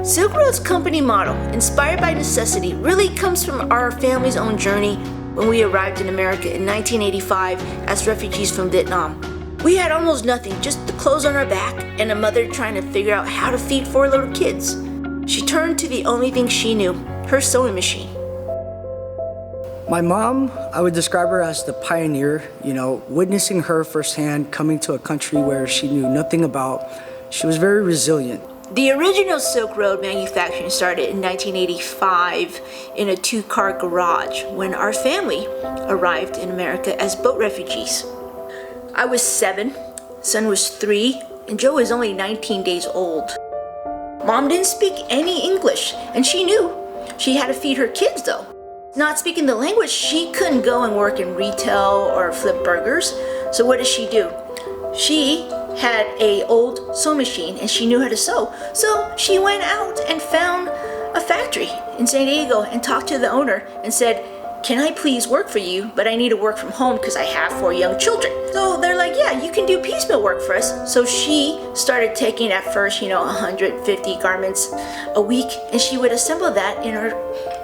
Silk Road's company motto, inspired by necessity, really comes from our family's own journey when we arrived in America in 1985 as refugees from Vietnam. We had almost nothing, just the clothes on our back and a mother trying to figure out how to feed 4 little kids. She turned to the only thing she knew, her sewing machine. My mom, I would describe her as the pioneer, witnessing her firsthand coming to a country where she knew nothing about. She was very resilient. The original Silk Road manufacturing started in 1985 in a 2-car garage when our family arrived in America as boat refugees. I was 7, son was 3, and Joe was only 19 days old. Mom didn't speak any English, and she knew she had to feed her kids though. Not speaking the language, she couldn't go and work in retail or flip burgers. So what did she do? She had an old sewing machine and she knew how to sew. So she went out and found a factory in San Diego and talked to the owner and said, "Can I please work for you, but I need to work from home because I have 4 young children." So they're like, "Yeah, you can do piecemeal work for us." So she started taking at first, 150 garments a week, and she would assemble that in her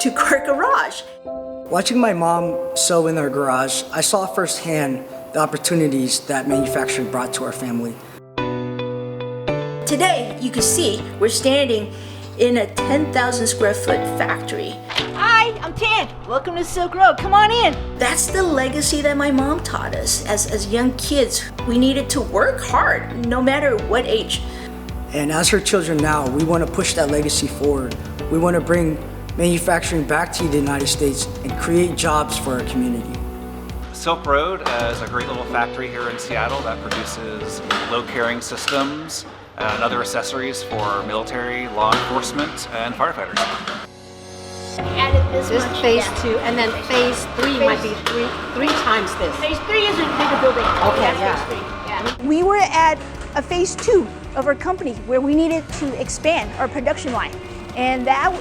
2-car garage. Watching my mom sew in her garage, I saw firsthand the opportunities that manufacturing brought to our family. Today, you can see we're standing in a 10,000 square foot factory. Hi, I'm Tan. Welcome to Silk Road. Come on in. That's the legacy that my mom taught us. As young kids, we needed to work hard, no matter what age. And as her children now, we want to push that legacy forward. We want to bring manufacturing back to the United States and create jobs for our community. Silk Road is a great little factory here in Seattle that produces load carrying systems and other accessories for military, law enforcement, and firefighters. Added this This much, phase yeah. 2, and then phase 3 might be three times this. Phase 3 is a bigger building. Okay, That's yeah. phase 3. Yeah. We were at a phase 2 of our company where we needed to expand our production line. And that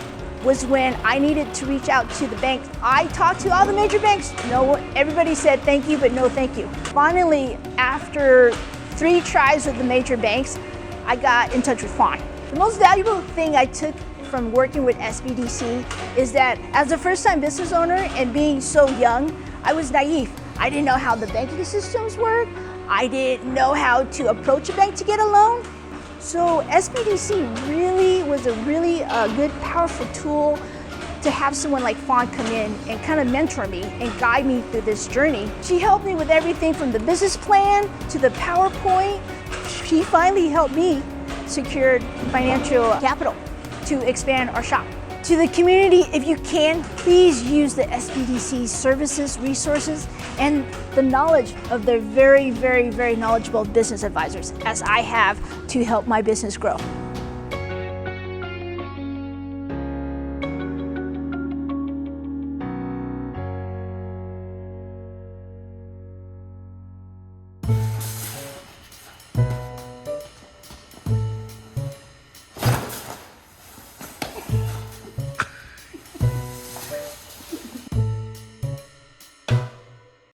was when I needed to reach out to the banks. I talked to all the major banks. No, everybody said thank you, but no thank you. Finally, after 3 tries with the major banks, I got in touch with Fawn. The most valuable thing I took from working with SBDC is that as a first-time business owner and being so young, I was naive. I didn't know how the banking systems work. I didn't know how to approach a bank to get a loan. So SBDC really was a really good, powerful tool to have someone like Fawn come in and kind of mentor me and guide me through this journey. She helped me with everything from the business plan to the PowerPoint. She finally helped me secure financial capital to expand our shop. To the community, if you can, please use the SBDC services, resources, and the knowledge of their very, very, very knowledgeable business advisors, as I have to help my business grow.